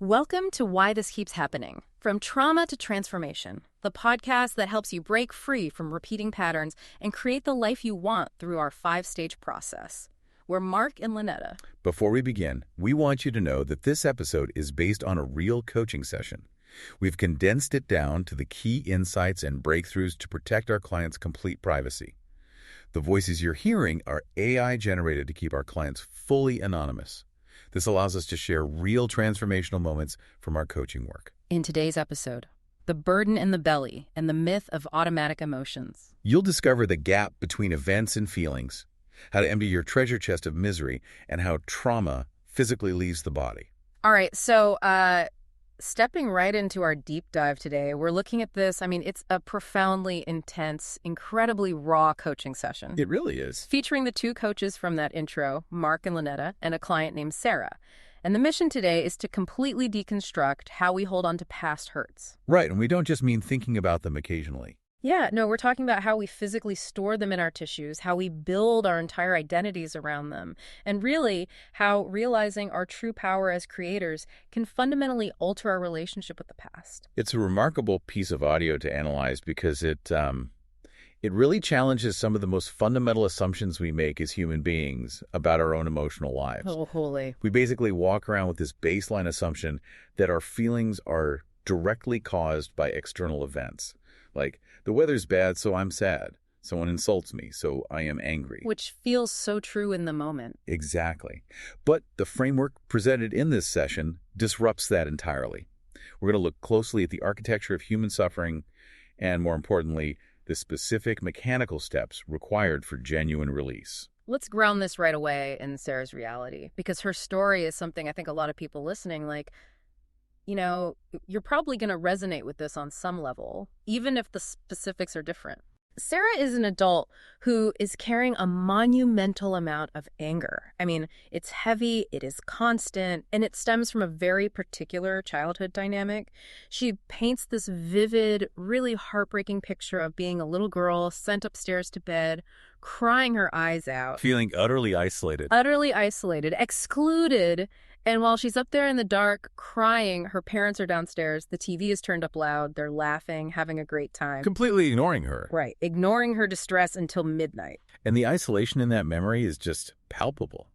Welcome to Why This Keeps Happening, From Trauma to Transformation, the podcast that helps you break free from repeating patterns and create the life you want through our 5-stage process. We're Mark and Lynetta. Before we begin, we want you to know that this episode is based on a real coaching session. We've condensed it down to the key insights and breakthroughs to protect our clients' complete privacy. The voices you're hearing are AI-generated to keep our clients fully anonymous. This allows us to share real transformational moments from our coaching work. In today's episode, the burden in the belly and the myth of automatic emotions. You'll discover the gap between events and feelings, how to empty your treasure chest of misery, and how trauma physically leaves the body. All right, so stepping right into our deep dive today, we're looking at this. It's a profoundly intense, incredibly raw coaching session. It really is. Featuring the two coaches from that intro, Mark and Lynetta, and a client named Sara. And the mission today is to completely deconstruct how we hold on to past hurts. Right, and we don't just mean thinking about them occasionally. Yeah, no, we're talking about how we physically store them in our tissues, how we build our entire identities around them, and really how realizing our true power as creators can fundamentally alter our relationship with the past. It's a remarkable piece of audio to analyze because it really challenges some of the most fundamental assumptions we make as human beings about our own emotional lives. Oh, holy. We basically walk around with this baseline assumption that our feelings are directly caused by external events. Like, the weather's bad, so I'm sad. Someone insults me, so I am angry. Which feels so true in the moment. Exactly. But the framework presented in this session disrupts that entirely. We're going to look closely at the architecture of human suffering and, more importantly, the specific mechanical steps required for genuine release. Let's ground this right away in Sara's reality, because her story is something I think a lot of people listening, you're probably going to resonate with this on some level, even if the specifics are different. Sara is an adult who is carrying a monumental amount of anger. It's heavy, it is constant, and it stems from a very particular childhood dynamic. She paints this vivid, really heartbreaking picture of being a little girl sent upstairs to bed, crying her eyes out. Feeling utterly isolated. Utterly isolated, excluded. And while she's up there in the dark, crying, her parents are downstairs, the TV is turned up loud, they're laughing, having a great time. Completely ignoring her. Right, ignoring her distress until midnight. And the isolation in that memory is just palpable.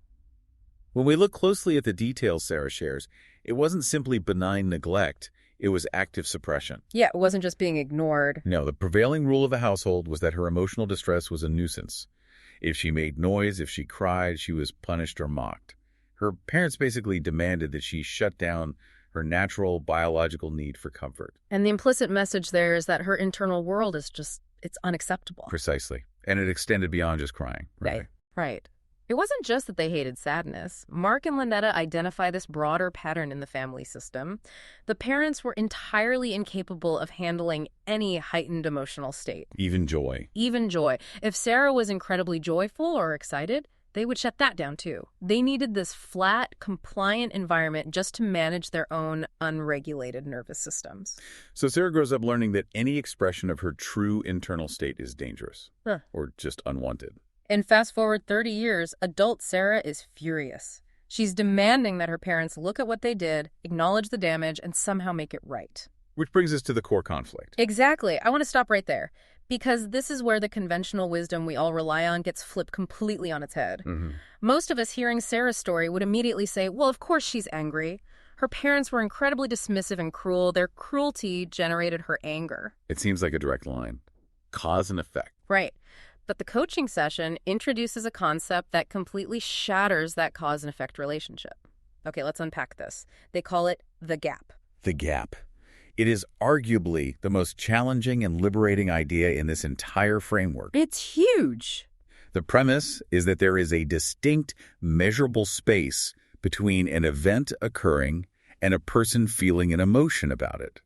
When we look closely at the details Sara shares, it wasn't simply benign neglect, it was active suppression. Yeah, it wasn't just being ignored. No, the prevailing rule of the household was that her emotional distress was a nuisance. If she made noise, if she cried, she was punished or mocked. Her parents basically demanded that she shut down her natural biological need for comfort. And the implicit message there is that her internal world is it's unacceptable. Precisely. And it extended beyond just crying. Right. It wasn't just that they hated sadness. Mark and Lynetta identify this broader pattern in the family system. The parents were entirely incapable of handling any heightened emotional state. Even joy. If Sara was incredibly joyful or excited, they would shut that down too. They needed this flat, compliant environment just to manage their own unregulated nervous systems. So Sara grows up learning that any expression of her true internal state is dangerous or just unwanted. And fast forward 30 years, adult Sara is furious. She's demanding that her parents look at what they did, acknowledge the damage, and somehow make it right. Which brings us to the core conflict. Exactly. I want to stop right there. Because this is where the conventional wisdom we all rely on gets flipped completely on its head. Mm-hmm. Most of us hearing Sara's story would immediately say, well, of course she's angry. Her parents were incredibly dismissive and cruel. Their cruelty generated her anger. It seems like a direct line. Cause and effect. Right. But the coaching session introduces a concept that completely shatters that cause and effect relationship. Okay, let's unpack this. They call it the gap. The gap. It is arguably the most challenging and liberating idea in this entire framework. It's huge. The premise is that there is a distinct, measurable space between an event occurring and a person feeling an emotion about it.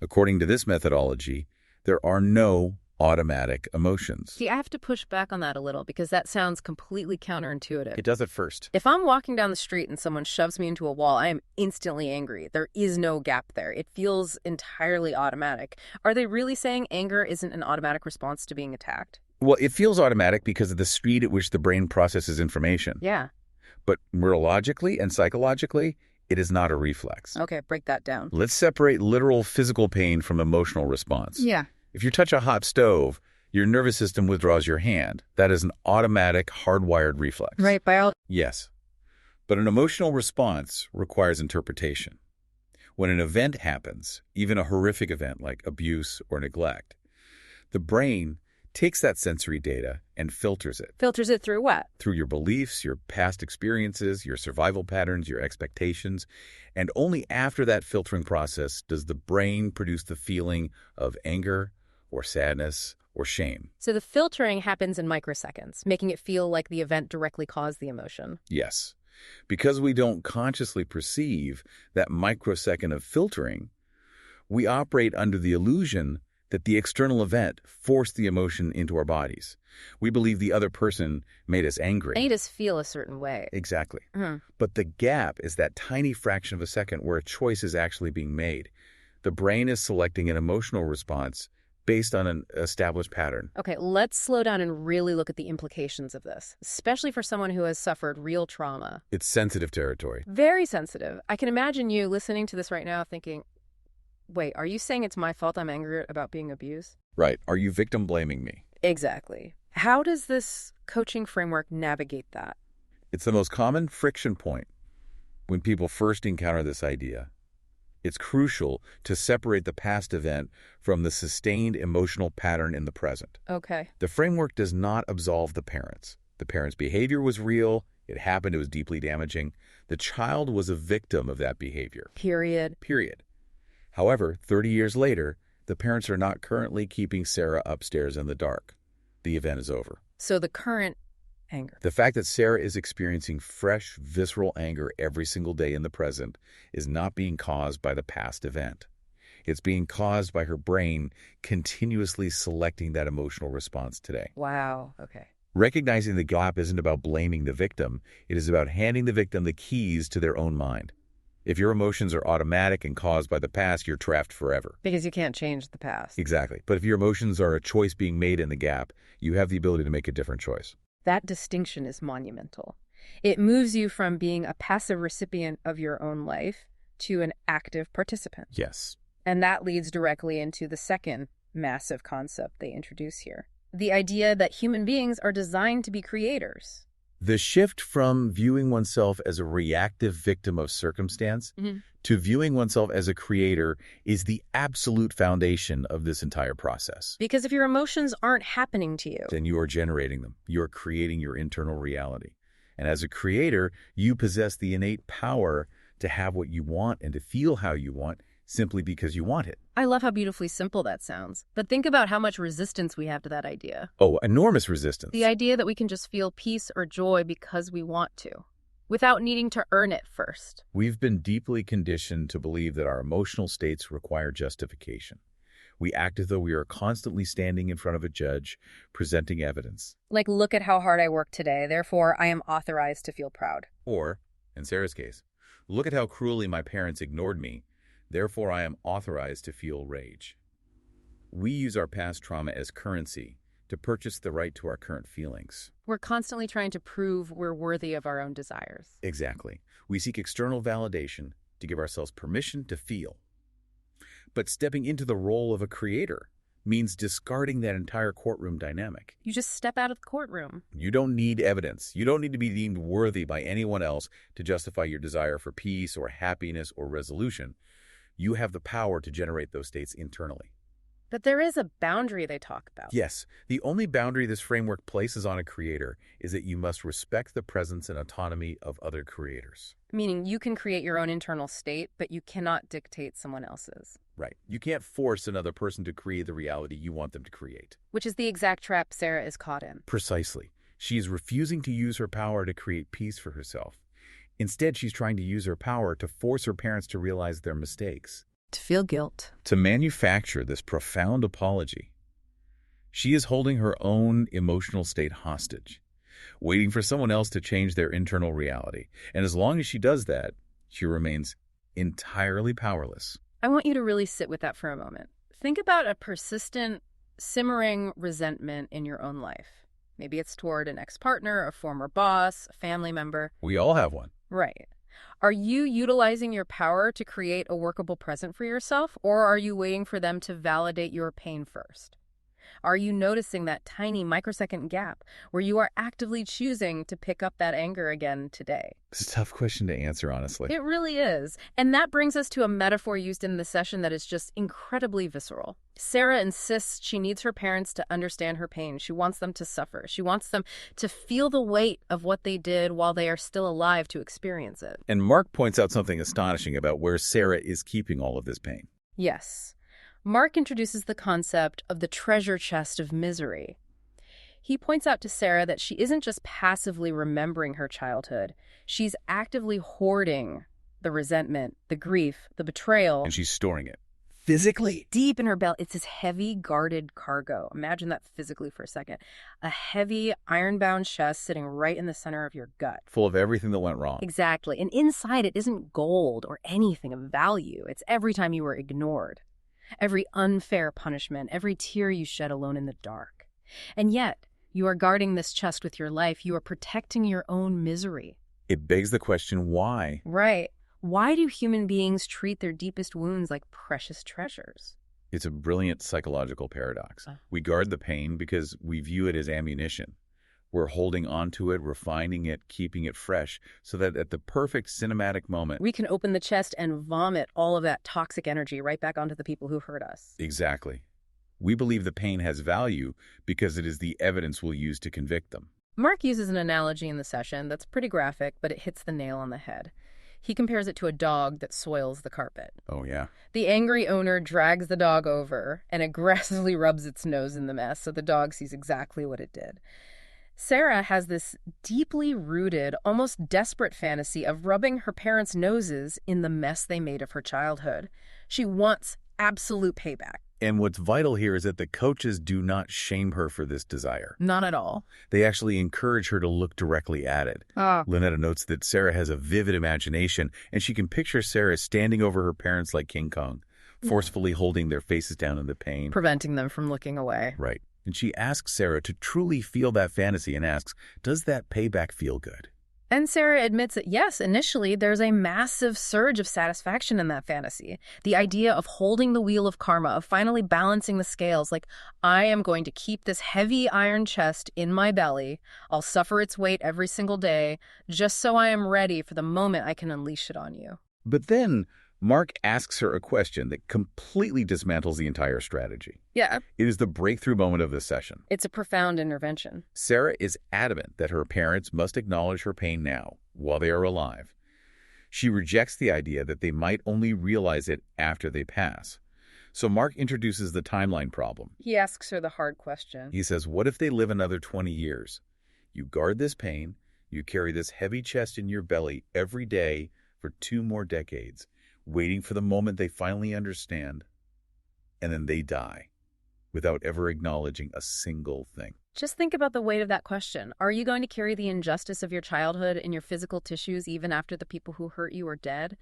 According to this methodology, there are no automatic emotions. See, I have to push back on that a little because that sounds completely counterintuitive. It does at first. If I'm walking down the street and someone shoves me into a wall, I am instantly angry. There is no gap there. It feels entirely automatic. Are they really saying anger isn't an automatic response to being attacked? Well, it feels automatic because of the speed at which the brain processes information. Yeah. But neurologically and psychologically, It is not a reflex. Okay, break that down. Let's separate literal physical pain from emotional response. Yeah. If you touch a hot stove, your nervous system withdraws your hand. That is an automatic, hardwired reflex. Right, biology. Yes. But an emotional response requires interpretation. When an event happens, even a horrific event like abuse or neglect, the brain takes that sensory data and filters it. Filters it through what? Through your beliefs, your past experiences, your survival patterns, your expectations. And only after that filtering process does the brain produce the feeling of anger or sadness or shame. So the filtering happens in microseconds, making it feel like the event directly caused the emotion. Yes. Because we don't consciously perceive that microsecond of filtering, we operate under the illusion that the external event forced the emotion into our bodies. We believe the other person made us angry. Made us feel a certain way. Exactly. Mm-hmm. But the gap is that tiny fraction of a second where a choice is actually being made. The brain is selecting an emotional response based on an established pattern. Okay, let's slow down and really look at the implications of this, especially for someone who has suffered real trauma. It's sensitive territory. Very sensitive. I can imagine you listening to this right now thinking, wait, are you saying it's my fault I'm angry about being abused? Right. Are you victim blaming me? Exactly. How does this coaching framework navigate that? It's the most common friction point when people first encounter this idea. It's crucial to separate the past event from the sustained emotional pattern in the present. Okay. The framework does not absolve the parents. The parent's behavior was real. It happened. It was deeply damaging. The child was a victim of that behavior. Period. However, 30 years later, the parents are not currently keeping Sara upstairs in the dark. The event is over. So the current anger. The fact that Sara is experiencing fresh, visceral anger every single day in the present is not being caused by the past event. It's being caused by her brain continuously selecting that emotional response today. Wow. Okay. Recognizing the gap isn't about blaming the victim. It is about handing the victim the keys to their own mind. If your emotions are automatic and caused by the past, you're trapped forever. Because you can't change the past. Exactly. But if your emotions are a choice being made in the gap, you have the ability to make a different choice. That distinction is monumental. It moves you from being a passive recipient of your own life to an active participant. Yes. And that leads directly into the second massive concept they introduce here. The idea that human beings are designed to be creators. The shift from viewing oneself as a reactive victim of circumstance to viewing oneself as a creator is the absolute foundation of this entire process. Because if your emotions aren't happening to you, then you are generating them. You are creating your internal reality. And as a creator, you possess the innate power to have what you want and to feel how you want simply because you want it. I love how beautifully simple that sounds. But think about how much resistance we have to that idea. Oh, enormous resistance. The idea that we can just feel peace or joy because we want to, without needing to earn it first. We've been deeply conditioned to believe that our emotional states require justification. We act as though we are constantly standing in front of a judge, presenting evidence. Like, look at how hard I worked today, therefore I am authorized to feel proud. Or, in Sara's case, look at how cruelly my parents ignored me, therefore I am authorized to feel rage. We use our past trauma as currency to purchase the right to our current feelings. We're constantly trying to prove we're worthy of our own desires. Exactly. We seek external validation to give ourselves permission to feel. But stepping into the role of a creator means discarding that entire courtroom dynamic. You just step out of the courtroom. You don't need evidence. You don't need to be deemed worthy by anyone else to justify your desire for peace or happiness or resolution. You have the power to generate those states internally. But there is a boundary they talk about. Yes, the only boundary this framework places on a creator is that you must respect the presence and autonomy of other creators. Meaning you can create your own internal state, but you cannot dictate someone else's. Right. You can't force another person to create the reality you want them to create. Which is the exact trap Sara is caught in. Precisely. She is refusing to use her power to create peace for herself. Instead, she's trying to use her power to force her parents to realize their mistakes. To feel guilt. To manufacture this profound apology. She is holding her own emotional state hostage, waiting for someone else to change their internal reality. And as long as she does that, she remains entirely powerless. I want you to really sit with that for a moment. Think about a persistent, simmering resentment in your own life. Maybe it's toward an ex-partner, a former boss, a family member. We all have one. Right. Are you utilizing your power to create a workable present for yourself, or are you waiting for them to validate your pain first? Are you noticing that tiny microsecond gap where you are actively choosing to pick up that anger again today? It's a tough question to answer, honestly. It really is. And that brings us to a metaphor used in the session that is just incredibly visceral. Sara insists she needs her parents to understand her pain. She wants them to suffer. She wants them to feel the weight of what they did while they are still alive to experience it. And Mark points out something astonishing about where Sara is keeping all of this pain. Yes. Mark introduces the concept of the treasure chest of misery. He points out to Sara that she isn't just passively remembering her childhood. She's actively hoarding the resentment, the grief, the betrayal. And she's storing it. Physically? Deep in her belly. It's this heavy, guarded cargo. Imagine that physically for a second. A heavy, iron-bound chest sitting right in the center of your gut. Full of everything that went wrong. Exactly. And inside it isn't gold or anything of value. It's every time you were ignored. Every unfair punishment, every tear you shed alone in the dark. And yet, you are guarding this chest with your life. You are protecting your own misery. It begs the question, why? Right. Why do human beings treat their deepest wounds like precious treasures? It's a brilliant psychological paradox. We guard the pain because we view it as ammunition. We're holding on to it, refining it, keeping it fresh, so that at the perfect cinematic moment, we can open the chest and vomit all of that toxic energy right back onto the people who hurt us. Exactly. We believe the pain has value because it is the evidence we'll use to convict them. Mark uses an analogy in the session that's pretty graphic, but it hits the nail on the head. He compares it to a dog that soils the carpet. Oh, yeah. The angry owner drags the dog over and aggressively rubs its nose in the mess so the dog sees exactly what it did. Sara has this deeply rooted, almost desperate fantasy of rubbing her parents' noses in the mess they made of her childhood. She wants absolute payback. And what's vital here is that the coaches do not shame her for this desire. Not at all. They actually encourage her to look directly at it. Lynetta notes that Sara has a vivid imagination, and she can picture Sara standing over her parents like King Kong, forcefully holding their faces down in the pain. Preventing them from looking away. Right. And she asks Sara to truly feel that fantasy and asks, does that payback feel good? And Sara admits that, yes, initially there's a massive surge of satisfaction in that fantasy. The idea of holding the wheel of karma, of finally balancing the scales, like, I am going to keep this heavy iron chest in my belly. I'll suffer its weight every single day, just so I am ready for the moment I can unleash it on you. But then Mark asks her a question that completely dismantles the entire strategy. Yeah. It is the breakthrough moment of the session. It's a profound intervention. Sara is adamant that her parents must acknowledge her pain now, while they are alive. She rejects the idea that they might only realize it after they pass. So Mark introduces the timeline problem. He asks her the hard question. He says, what if they live another 20 years? You guard this pain, you carry this heavy chest in your belly every day for 2 more decades, waiting for the moment they finally understand, and then they die without ever acknowledging a single thing. Just think about the weight of that question. Are you going to carry the injustice of your childhood in your physical tissues even after the people who hurt you are dead?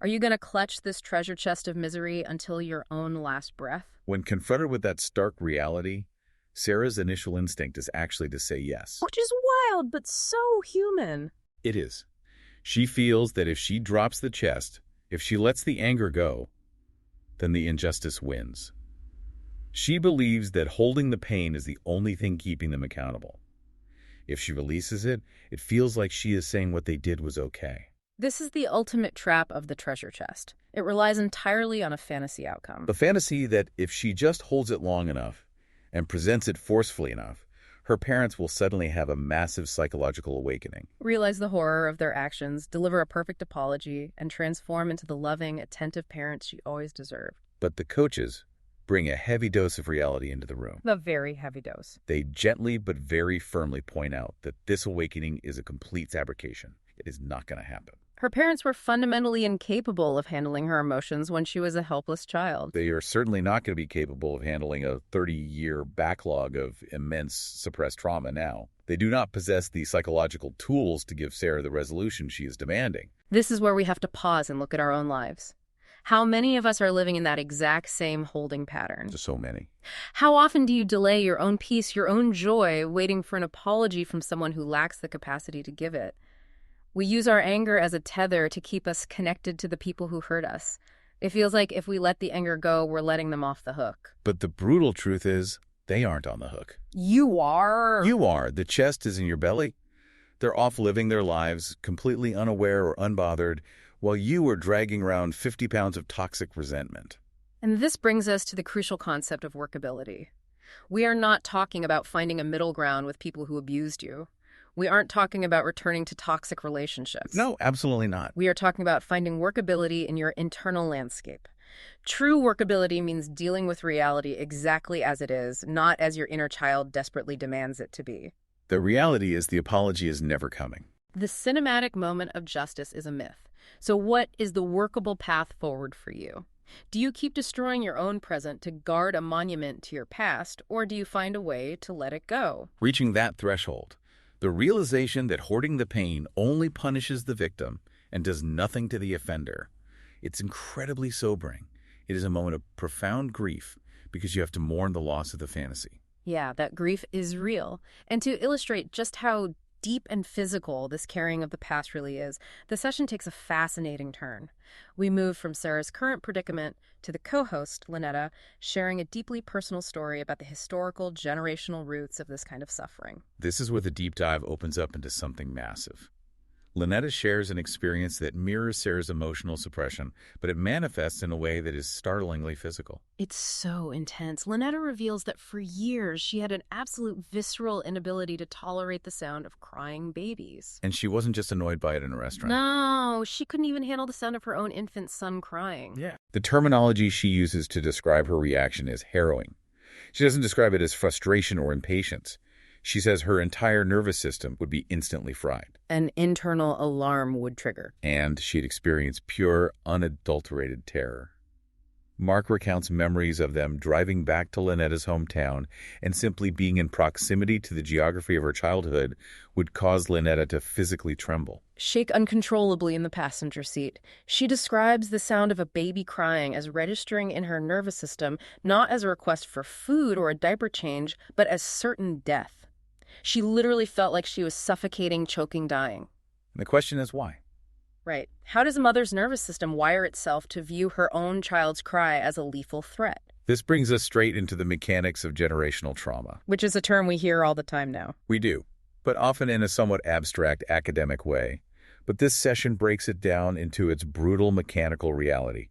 Are you going to clutch this treasure chest of misery until your own last breath? When confronted with that stark reality, Sara's initial instinct is actually to say yes. Which is wild, but so human. It is. She feels that if she drops the chest, if she lets the anger go, then the injustice wins. She believes that holding the pain is the only thing keeping them accountable. If she releases it, it feels like she is saying what they did was okay. This is the ultimate trap of the treasure chest. It relies entirely on a fantasy outcome. The fantasy that if she just holds it long enough and presents it forcefully enough, her parents will suddenly have a massive psychological awakening. Realize the horror of their actions, deliver a perfect apology, and transform into the loving, attentive parents she always deserved. But the coaches bring a heavy dose of reality into the room. The very heavy dose. They gently but very firmly point out that this awakening is a complete fabrication. It is not going to happen. Her parents were fundamentally incapable of handling her emotions when she was a helpless child. They are certainly not going to be capable of handling a 30-year backlog of immense suppressed trauma now. They do not possess the psychological tools to give Sara the resolution she is demanding. This is where we have to pause and look at our own lives. How many of us are living in that exact same holding pattern? So many. How often do you delay your own peace, your own joy, waiting for an apology from someone who lacks the capacity to give it? We use our anger as a tether to keep us connected to the people who hurt us. It feels like if we let the anger go, we're letting them off the hook. But the brutal truth is, they aren't on the hook. You are. You are. The chest is in your belly. They're off living their lives, completely unaware or unbothered, while you are dragging around 50 pounds of toxic resentment. And this brings us to the crucial concept of workability. We are not talking about finding a middle ground with people who abused you. We aren't talking about returning to toxic relationships. No, absolutely not. We are talking about finding workability in your internal landscape. True workability means dealing with reality exactly as it is, not as your inner child desperately demands it to be. The reality is the apology is never coming. The cinematic moment of justice is a myth. So what is the workable path forward for you? Do you keep destroying your own present to guard a monument to your past, or do you find a way to let it go? Reaching that threshold, the realization that hoarding the pain only punishes the victim and does nothing to the offender, it's incredibly sobering. It is a moment of profound grief because you have to mourn the loss of the fantasy. Yeah, that grief is real. And to illustrate just how deep and physical this carrying of the past really is, the session takes a fascinating turn. We move from Sara's current predicament to the co-host, Lynetta, sharing a deeply personal story about the historical, generational roots of this kind of suffering. This is where the deep dive opens up into something massive. Lynetta shares an experience that mirrors Sara's emotional suppression, but it manifests in a way that is startlingly physical. It's so intense. Lynetta reveals that for years she had an absolute visceral inability to tolerate the sound of crying babies. And she wasn't just annoyed by it in a restaurant. No, she couldn't even handle the sound of her own infant son crying. Yeah. The terminology she uses to describe her reaction is harrowing. She doesn't describe it as frustration or impatience. She says her entire nervous system would be instantly fried. An internal alarm would trigger. And she'd experienced pure, unadulterated terror. Mark recounts memories of them driving back to Lynetta's hometown, and simply being in proximity to the geography of her childhood would cause Lynetta to physically tremble. Shake uncontrollably in the passenger seat. She describes the sound of a baby crying as registering in her nervous system, not as a request for food or a diaper change, but as certain death. She literally felt like she was suffocating, choking, dying. And the question is why? Right. How does a mother's nervous system wire itself to view her own child's cry as a lethal threat? This brings us straight into the mechanics of generational trauma. Which is a term we hear all the time now. We do, but often in a somewhat abstract academic way. But this session breaks it down into its brutal mechanical reality.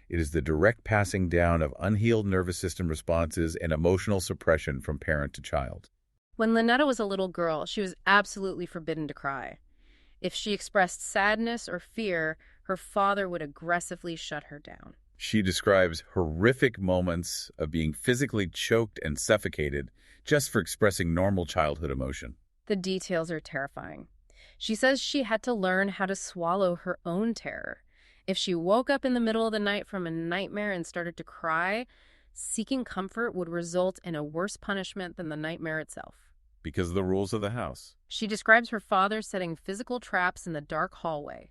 It is the direct passing down of unhealed nervous system responses and emotional suppression from parent to child. When Lynetta was a little girl, she was absolutely forbidden to cry. If she expressed sadness or fear, her father would aggressively shut her down. She describes horrific moments of being physically choked and suffocated just for expressing normal childhood emotion. The details are terrifying. She says she had to learn how to swallow her own terror. If she woke up in the middle of the night from a nightmare and started to cry, seeking comfort would result in a worse punishment than the nightmare itself. Because of the rules of the house. She describes her father setting physical traps in the dark hallway.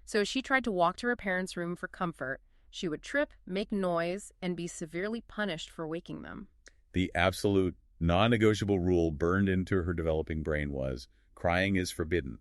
So as she tried to walk to her parents' room for comfort, she would trip, make noise, and be severely punished for waking them. The absolute, non-negotiable rule burned into her developing brain was, crying is forbidden.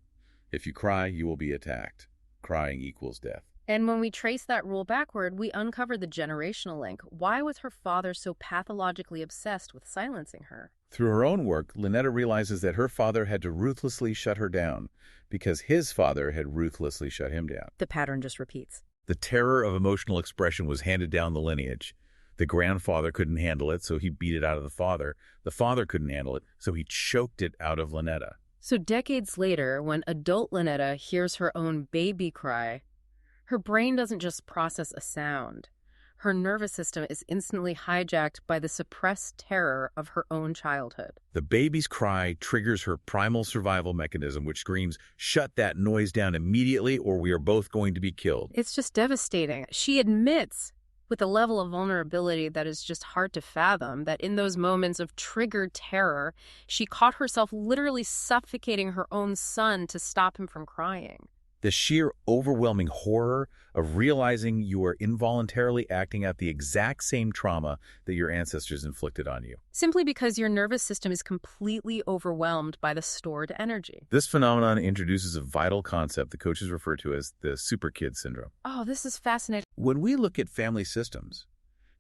If you cry, you will be attacked. Crying equals death. And when we trace that rule backward, we uncover the generational link. Why was her father so pathologically obsessed with silencing her? Through her own work, Lynetta realizes that her father had to ruthlessly shut her down because his father had ruthlessly shut him down. The pattern just repeats. The terror of emotional expression was handed down the lineage. The grandfather couldn't handle it, so he beat it out of the father. The father couldn't handle it, so he choked it out of Lynetta. So decades later, when adult Lynetta hears her own baby cry, her brain doesn't just process a sound. Her nervous system is instantly hijacked by the suppressed terror of her own childhood. The baby's cry triggers her primal survival mechanism, which screams, "Shut that noise down immediately or we are both going to be killed." It's just devastating. She admits, with a level of vulnerability that is just hard to fathom, that in those moments of triggered terror, she caught herself literally suffocating her own son to stop him from crying. The sheer overwhelming horror of realizing you are involuntarily acting out the exact same trauma that your ancestors inflicted on you. Simply because your nervous system is completely overwhelmed by the stored energy. This phenomenon introduces a vital concept that coaches refer to as the super kid syndrome. Oh, this is fascinating. When we look at family systems,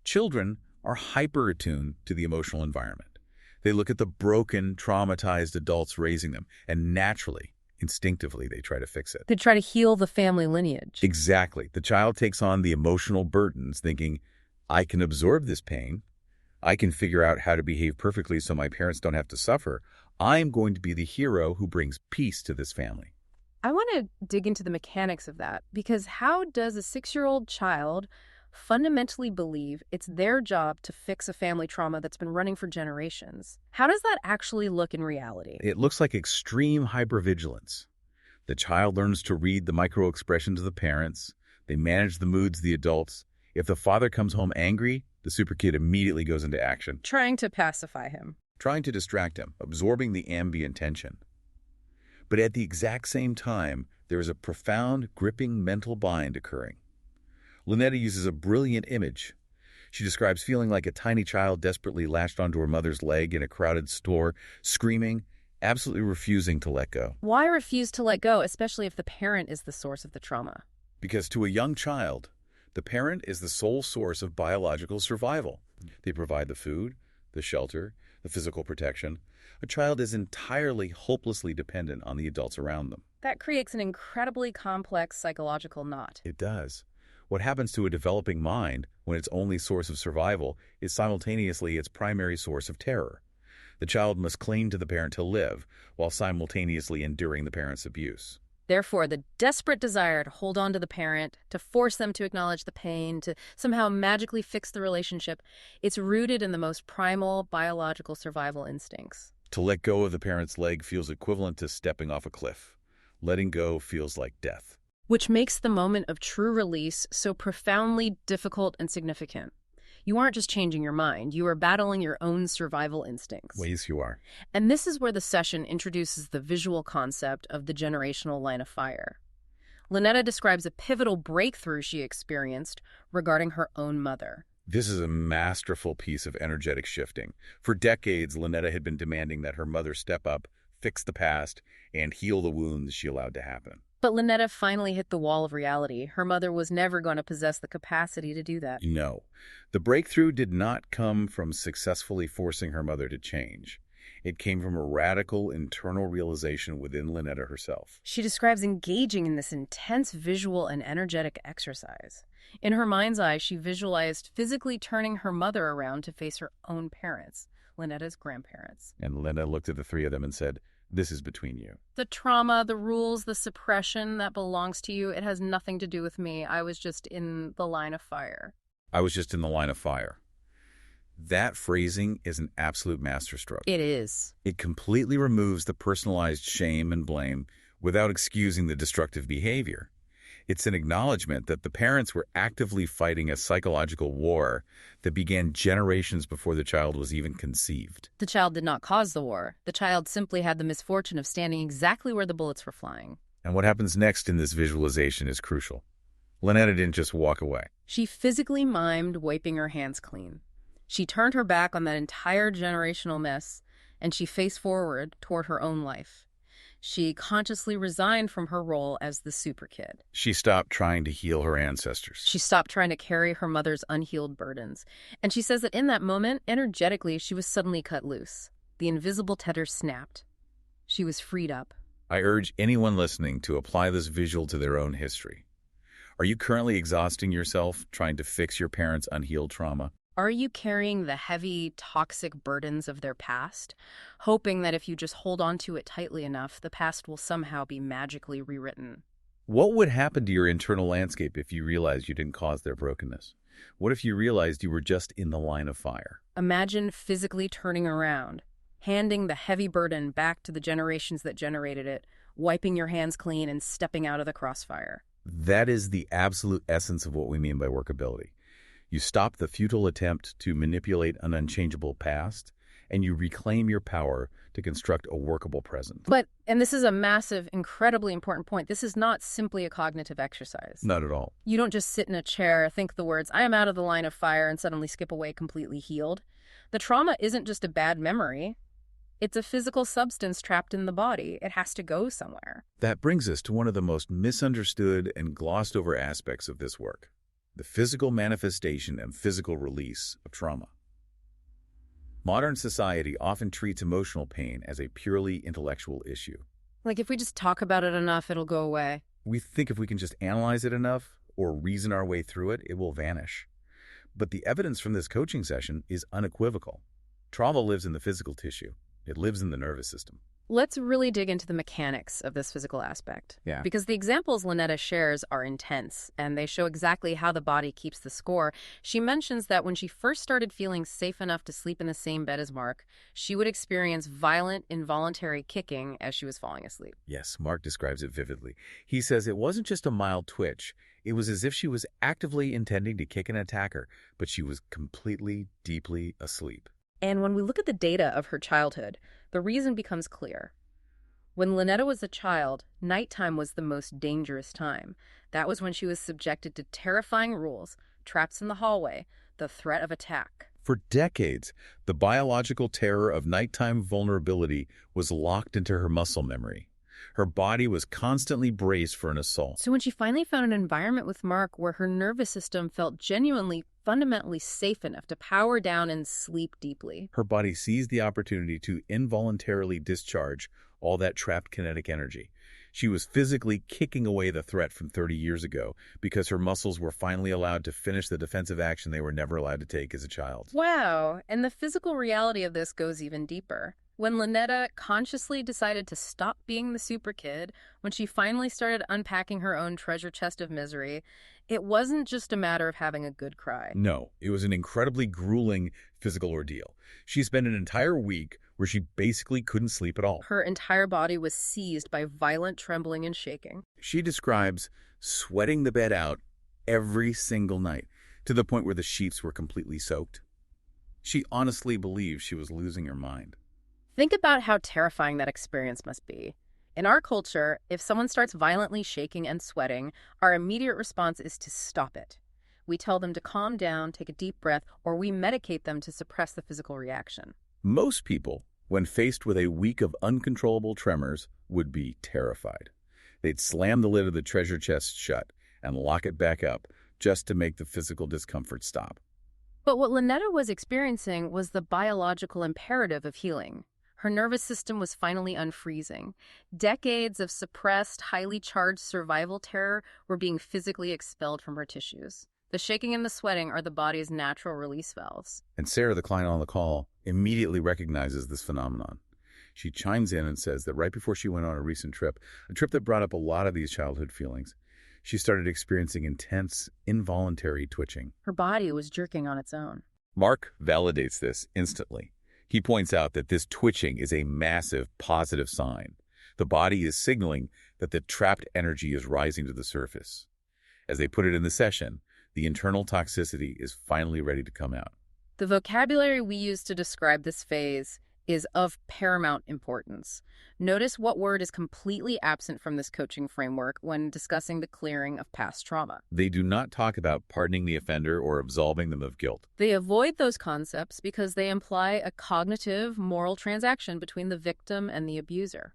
children are hyper-attuned to the emotional environment. They look at the broken, traumatized adults raising them, and naturally, instinctively, they try to fix it. They try to heal the family lineage. Exactly. The child takes on the emotional burdens, thinking, I can absorb this pain. I can figure out how to behave perfectly so my parents don't have to suffer. I'm going to be the hero who brings peace to this family. I want to dig into the mechanics of that, because how does a 6-year-old child fundamentally believe it's their job to fix a family trauma that's been running for generations? How does that actually look in reality? It looks like extreme hypervigilance. The child learns to read the micro-expressions of the parents. They manage the moods of the adults. If the father comes home angry, the super kid immediately goes into action, Trying to pacify him. trying to distract him, absorbing the ambient tension. But at the exact same time, there is a profound, gripping mental bind occurring. Lynetta uses a brilliant image. She describes feeling like a tiny child desperately latched onto her mother's leg in a crowded store, screaming, absolutely refusing to let go. Why refuse to let go, especially if the parent is the source of the trauma? Because to a young child, the parent is the sole source of biological survival. They provide the food, the shelter, the physical protection. A child is entirely hopelessly dependent on the adults around them. That creates an incredibly complex psychological knot. It does. What happens to a developing mind when its only source of survival is simultaneously its primary source of terror? The child must cling to the parent to live, while simultaneously enduring the parent's abuse. Therefore, the desperate desire to hold on to the parent, to force them to acknowledge the pain, to somehow magically fix the relationship, it's rooted in the most primal biological survival instincts. To let go of the parent's leg feels equivalent to stepping off a cliff. Letting go feels like death. Which makes the moment of true release so profoundly difficult and significant. You aren't just changing your mind, you are battling your own survival instincts. Ways you are. And this is where the session introduces the visual concept of the generational line of fire. Lynetta describes a pivotal breakthrough she experienced regarding her own mother. This is a masterful piece of energetic shifting. For decades, Lynetta had been demanding that her mother step up, fix the past, and heal the wounds she allowed to happen. But Lynetta finally hit the wall of reality. Her mother was never going to possess the capacity to do that. No. The breakthrough did not come from successfully forcing her mother to change. It came from a radical internal realization within Lynetta herself. She describes engaging in this intense visual and energetic exercise. In her mind's eye, she visualized physically turning her mother around to face her own parents, Lynetta's grandparents. And Lynetta looked at the three of them and said, "This is between you." The trauma, the rules, the suppression that belongs to you, it has nothing to do with me. I was just in the line of fire. I was just in the line of fire. That phrasing is an absolute masterstroke. It is. It completely removes the personalized shame and blame without excusing the destructive behavior. It's an acknowledgement that the parents were actively fighting a psychological war that began generations before the child was even conceived. The child did not cause the war. The child simply had the misfortune of standing exactly where the bullets were flying. And what happens next in this visualization is crucial. Lynetta didn't just walk away. She physically mimed wiping her hands clean. She turned her back on that entire generational mess, and she faced forward toward her own life. She consciously resigned from her role as the super kid. She stopped trying to heal her ancestors. She stopped trying to carry her mother's unhealed burdens. And she says that in that moment, energetically, she was suddenly cut loose. The invisible tether snapped. She was freed up. I urge anyone listening to apply this visual to their own history. Are you currently exhausting yourself trying to fix your parents' unhealed trauma? Are you carrying the heavy, toxic burdens of their past, hoping that if you just hold on to it tightly enough, the past will somehow be magically rewritten? What would happen to your internal landscape if you realized you didn't cause their brokenness? What if you realized you were just in the line of fire? Imagine physically turning around, handing the heavy burden back to the generations that generated it, wiping your hands clean and stepping out of the crossfire. That is the absolute essence of what we mean by workability. You stop the futile attempt to manipulate an unchangeable past, and you reclaim your power to construct a workable present. And this is a massive, incredibly important point, this is not simply a cognitive exercise. Not at all. You don't just sit in a chair, think the words, I am out of the line of fire, and suddenly skip away completely healed. The trauma isn't just a bad memory. It's a physical substance trapped in the body. It has to go somewhere. That brings us to one of the most misunderstood and glossed over aspects of this work, the physical manifestation and physical release of trauma. Modern society often treats emotional pain as a purely intellectual issue. Like if we just talk about it enough, it'll go away. We think if we can just analyze it enough or reason our way through it, it will vanish. But the evidence from this coaching session is unequivocal. Trauma lives in the physical tissue. It lives in the nervous system. Let's really dig into the mechanics of this physical aspect. Yeah. Because the examples Lynetta shares are intense, and they show exactly how the body keeps the score. She mentions that when she first started feeling safe enough to sleep in the same bed as Mark, she would experience violent, involuntary kicking as she was falling asleep. Yes, Mark describes it vividly. He says it wasn't just a mild twitch. It was as if she was actively intending to kick an attacker, but she was completely, deeply asleep. And when we look at the data of her childhood, the reason becomes clear. When Lynetta was a child, nighttime was the most dangerous time. That was when she was subjected to terrifying rules, traps in the hallway, the threat of attack. For decades, the biological terror of nighttime vulnerability was locked into her muscle memory. Her body was constantly braced for an assault. So when she finally found an environment with Mark where her nervous system felt genuinely, fundamentally safe enough to power down and sleep deeply, her body seized the opportunity to involuntarily discharge all that trapped kinetic energy. She was physically kicking away the threat from 30 years ago because her muscles were finally allowed to finish the defensive action they were never allowed to take as a child. Wow, and the physical reality of this goes even deeper. When Lynetta consciously decided to stop being the super kid, when she finally started unpacking her own treasure chest of misery, it wasn't just a matter of having a good cry. No, it was an incredibly grueling physical ordeal. She spent an entire week where she basically couldn't sleep at all. Her entire body was seized by violent trembling and shaking. She describes sweating the bed out every single night, to the point where the sheets were completely soaked. She honestly believed she was losing her mind. Think about how terrifying that experience must be. In our culture, if someone starts violently shaking and sweating, our immediate response is to stop it. We tell them to calm down, take a deep breath, or we medicate them to suppress the physical reaction. Most people, when faced with a week of uncontrollable tremors, would be terrified. They'd slam the lid of the treasure chest shut and lock it back up just to make the physical discomfort stop. But what Lynetta was experiencing was the biological imperative of healing. Her nervous system was finally unfreezing. Decades of suppressed, highly charged survival terror were being physically expelled from her tissues. The shaking and the sweating are the body's natural release valves. And Sara, the client on the call, immediately recognizes this phenomenon. She chimes in and says that right before she went on a recent trip, a trip that brought up a lot of these childhood feelings, she started experiencing intense, involuntary twitching. Her body was jerking on its own. Mark validates this instantly. He points out that this twitching is a massive positive sign. The body is signaling that the trapped energy is rising to the surface. As they put it in the session, the internal toxicity is finally ready to come out. The vocabulary we use to describe this phase is of paramount importance. Notice what word is completely absent from this coaching framework when discussing the clearing of past trauma. They do not talk about pardoning the offender or absolving them of guilt. They avoid those concepts because they imply a cognitive, moral transaction between the victim and the abuser.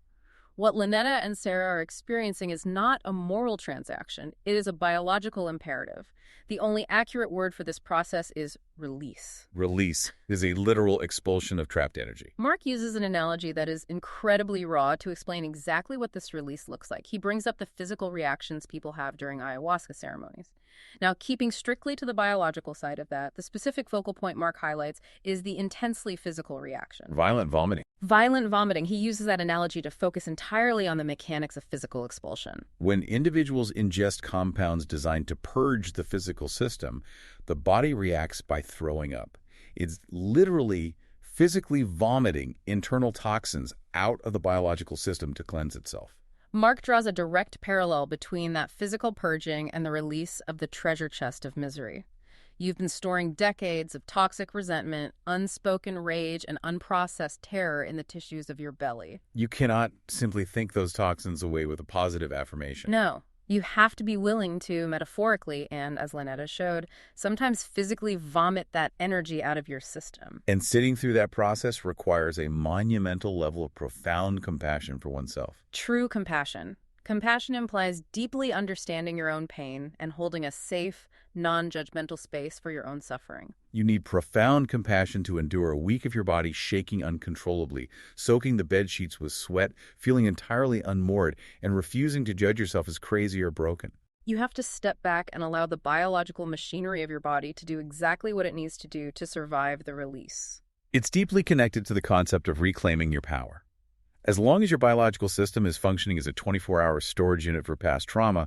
What Lynetta and Sara are experiencing is not a moral transaction. It is a biological imperative. The only accurate word for this process is release. Release is a literal expulsion of trapped energy. Mark uses an analogy that is incredibly raw to explain exactly what this release looks like. He brings up the physical reactions people have during ayahuasca ceremonies. Now, keeping strictly to the biological side of that, the specific focal point Mark highlights is the intensely physical reaction. Violent vomiting. Violent vomiting. He uses that analogy to focus entirely on the mechanics of physical expulsion. When individuals ingest compounds designed to purge the physical system, the body reacts by throwing up. It's literally physically vomiting internal toxins out of the biological system to cleanse itself. Mark draws a direct parallel between that physical purging and the release of the treasure chest of misery. You've been storing decades of toxic resentment, unspoken rage, and unprocessed terror in the tissues of your belly. You cannot simply think those toxins away with a positive affirmation. No, you have to be willing to metaphorically and, as Lynetta showed, sometimes physically vomit that energy out of your system. And sitting through that process requires a monumental level of profound compassion for oneself. True compassion. Compassion implies deeply understanding your own pain and holding a safe, non-judgmental space for your own suffering. You need profound compassion to endure a week of your body shaking uncontrollably, soaking the bed sheets with sweat, feeling entirely unmoored, and refusing to judge yourself as crazy or broken. You have to step back and allow the biological machinery of your body to do exactly what it needs to do to survive the release. It's deeply connected to the concept of reclaiming your power. As long as your biological system is functioning as a 24-hour storage unit for past trauma,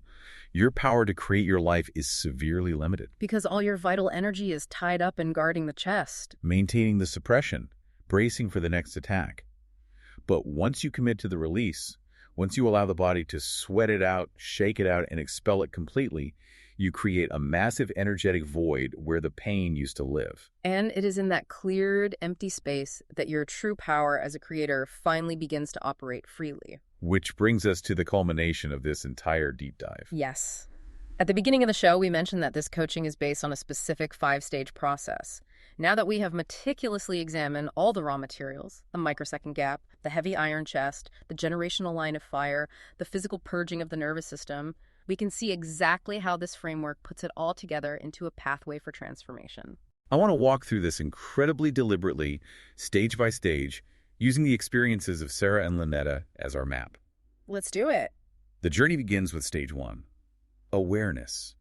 your power to create your life is severely limited. Because all your vital energy is tied up in guarding the chest. Maintaining the suppression, bracing for the next attack. But once you commit to the release, once you allow the body to sweat it out, shake it out, and expel it completely, you create a massive energetic void where the pain used to live. And it is in that cleared, empty space that your true power as a creator finally begins to operate freely. Which brings us to the culmination of this entire deep dive. Yes. At the beginning of the show, we mentioned that this coaching is based on a specific 5-stage process. Now that we have meticulously examined all the raw materials, the microsecond gap, the heavy iron chest, the generational line of fire, the physical purging of the nervous system, we can see exactly how this framework puts it all together into a pathway for transformation. I want to walk through this incredibly deliberately, stage by stage, using the experiences of Sara and Lynetta as our map. Let's do it. The journey begins with stage 1, awareness.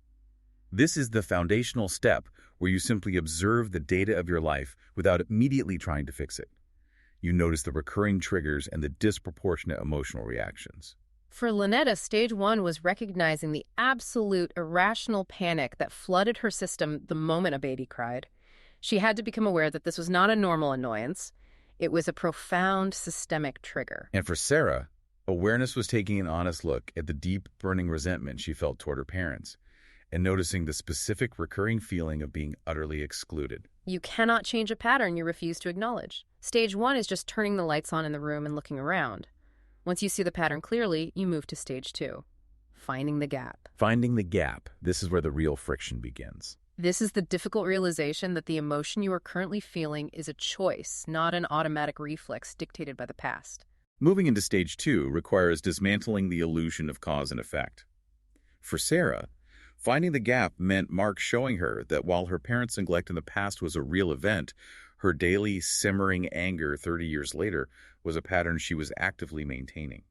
This is the foundational step where you simply observe the data of your life without immediately trying to fix it. You notice the recurring triggers and the disproportionate emotional reactions. For Lynetta, stage 1 was recognizing the absolute irrational panic that flooded her system the moment a baby cried. She had to become aware that this was not a normal annoyance. It was a profound systemic trigger. And for Sara, awareness was taking an honest look at the deep, burning resentment she felt toward her parents and noticing the specific recurring feeling of being utterly excluded. You cannot change a pattern you refuse to acknowledge. Stage 1 is just turning the lights on in the room and looking around. Once you see the pattern clearly, you move to stage 2, finding the gap. Finding the gap, this is where the real friction begins. This is the difficult realization that the emotion you are currently feeling is a choice, not an automatic reflex dictated by the past. Moving into stage 2 requires dismantling the illusion of cause and effect. For Sara, finding the gap meant Mark showing her that while her parents' neglect in the past was a real event, her daily simmering anger 30 years later was a pattern she was actively maintaining.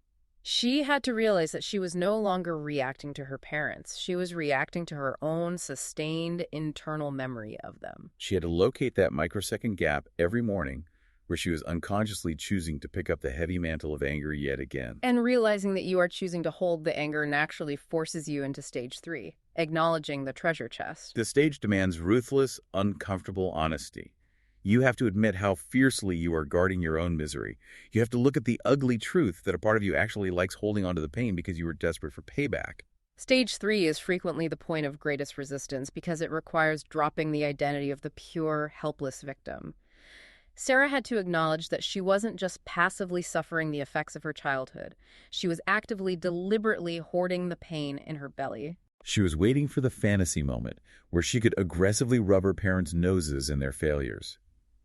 She had to realize that she was no longer reacting to her parents. She was reacting to her own sustained internal memory of them. She had to locate that microsecond gap every morning where she was unconsciously choosing to pick up the heavy mantle of anger yet again. And realizing that you are choosing to hold the anger naturally forces you into stage 3, acknowledging the treasure chest. This stage demands ruthless, uncomfortable honesty. You have to admit how fiercely you are guarding your own misery. You have to look at the ugly truth that a part of you actually likes holding onto the pain because you were desperate for payback. Stage 3 is frequently the point of greatest resistance because it requires dropping the identity of the pure, helpless victim. Sara had to acknowledge that she wasn't just passively suffering the effects of her childhood. She was actively, deliberately hoarding the pain in her belly. She was waiting for the fantasy moment where she could aggressively rub her parents' noses in their failures.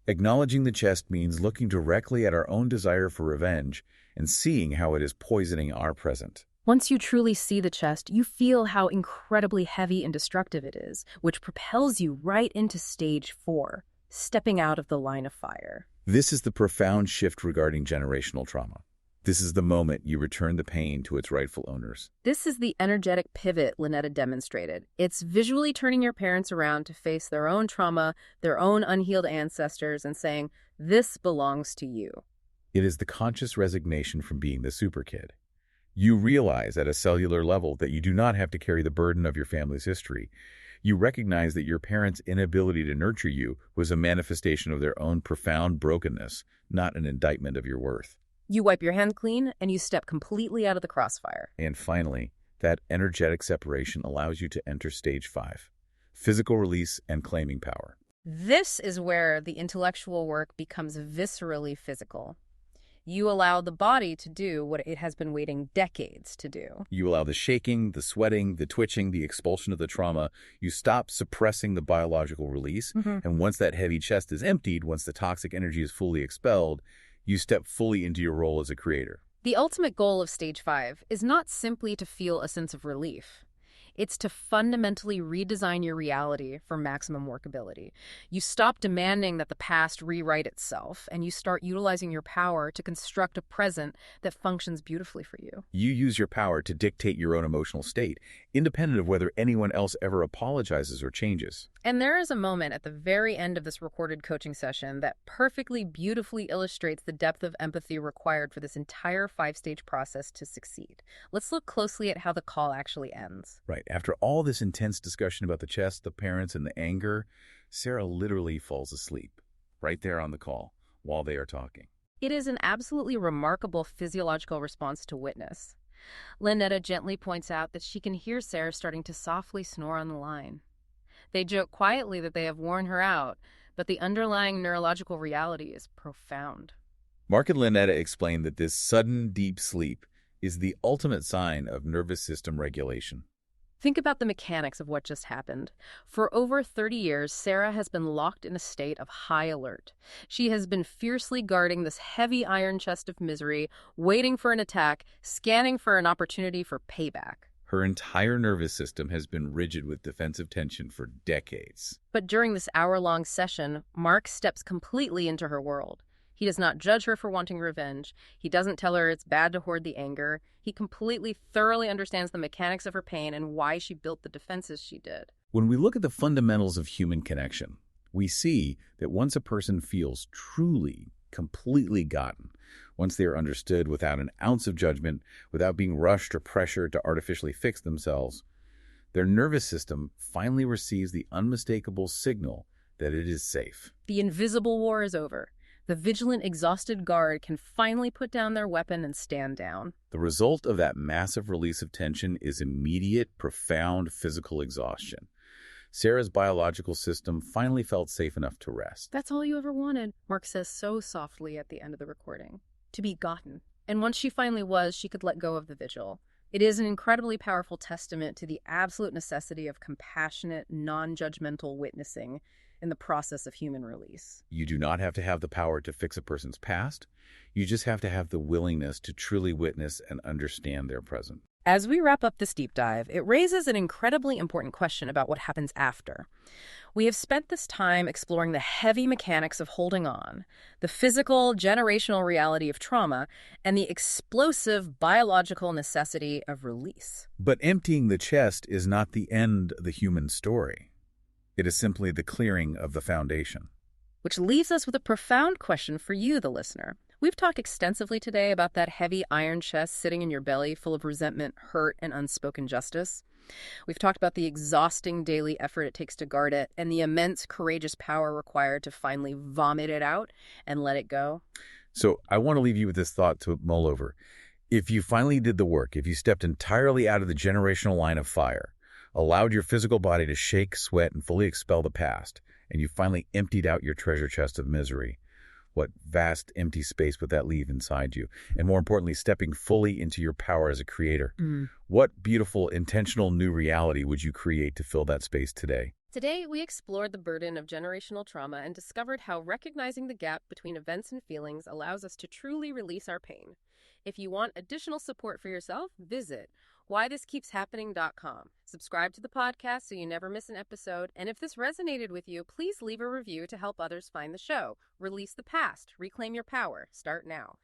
Acknowledging the chest means looking directly at our own desire for revenge and seeing how it is poisoning our present. Once you truly see the chest, you feel how incredibly heavy and destructive it is, which propels you right into stage 4, stepping out of the line of fire. This is the profound shift regarding generational trauma. This is the moment you return the pain to its rightful owners. This is the energetic pivot Lynetta demonstrated. It's visually turning your parents around to face their own trauma, their own unhealed ancestors, and saying, "This belongs to you." It is the conscious resignation from being the super kid. You realize at a cellular level that you do not have to carry the burden of your family's history. You recognize that your parents' inability to nurture you was a manifestation of their own profound brokenness, not an indictment of your worth. You wipe your hand clean, and you step completely out of the crossfire. And finally, that energetic separation allows you to enter stage 5, physical release and claiming power. This is where the intellectual work becomes viscerally physical. You allow the body to do what it has been waiting decades to do. You allow the shaking, the sweating, the twitching, the expulsion of the trauma. You stop suppressing the biological release. And once that heavy chest is emptied, once the toxic energy is fully expelled, you step fully into your role as a creator. The ultimate goal of Stage 5 is not simply to feel a sense of relief. It's to fundamentally redesign your reality for maximum workability. You stop demanding that the past rewrite itself, and you start utilizing your power to construct a present that functions beautifully for you. You use your power to dictate your own emotional state, independent of whether anyone else ever apologizes or changes. And there is a moment at the very end of this recorded coaching session that perfectly, beautifully illustrates the depth of empathy required for this entire 5-stage process to succeed. Let's look closely at how the call actually ends. Right. After all this intense discussion about the chest, the parents, and the anger, Sara literally falls asleep right there on the call while they are talking. It is an absolutely remarkable physiological response to witness. Lynetta gently points out that she can hear Sara starting to softly snore on the line. They joke quietly that they have worn her out, but the underlying neurological reality is profound. Mark and Lynetta explain that this sudden, deep sleep is the ultimate sign of nervous system regulation. Think about the mechanics of what just happened. For over 30 years, Sara has been locked in a state of high alert. She has been fiercely guarding this heavy iron chest of misery, waiting for an attack, scanning for an opportunity for payback. Her entire nervous system has been rigid with defensive tension for decades. But during this hour-long session, Mark steps completely into her world. He does not judge her for wanting revenge. He doesn't tell her it's bad to hoard the anger. He completely, thoroughly understands the mechanics of her pain and why she built the defenses she did. When we look at the fundamentals of human connection, we see that once a person feels truly, completely gotten, once they are understood without an ounce of judgment, without being rushed or pressured to artificially fix themselves, their nervous system finally receives the unmistakable signal that it is safe. The invisible war is over. The vigilant, exhausted guard can finally put down their weapon and stand down. The result of that massive release of tension is immediate, profound physical exhaustion. Sara's biological system finally felt safe enough to rest. That's all you ever wanted, Mark says so softly at the end of the recording. To be gotten. And once she finally was, she could let go of the vigil. It is an incredibly powerful testament to the absolute necessity of compassionate, non-judgmental witnessing in the process of human release. You do not have to have the power to fix a person's past. You just have to have the willingness to truly witness and understand their present. As we wrap up this deep dive, it raises an incredibly important question about what happens after. We have spent this time exploring the heavy mechanics of holding on, the physical, generational reality of trauma, and the explosive biological necessity of release. But emptying the chest is not the end of the human story. It is simply the clearing of the foundation. Which leaves us with a profound question for you, the listener. We've talked extensively today about that heavy iron chest sitting in your belly full of resentment, hurt, and unspoken justice. We've talked about the exhausting daily effort it takes to guard it and the immense courageous power required to finally vomit it out and let it go. So I want to leave you with this thought to mull over. If you finally did the work, if you stepped entirely out of the generational line of fire, allowed your physical body to shake, sweat, and fully expel the past, and you finally emptied out your treasure chest of misery, what vast empty space would that leave inside you? And more importantly, stepping fully into your power as a creator. What beautiful, intentional new reality would you create to fill that space today? Today, we explored the burden of generational trauma and discovered how recognizing the gap between events and feelings allows us to truly release our pain. If you want additional support for yourself, visit whythiskeepshappening.com. Subscribe to the podcast so you never miss an episode. And if this resonated with you, please leave a review to help others find the show. Release the past. Reclaim your power. Start now.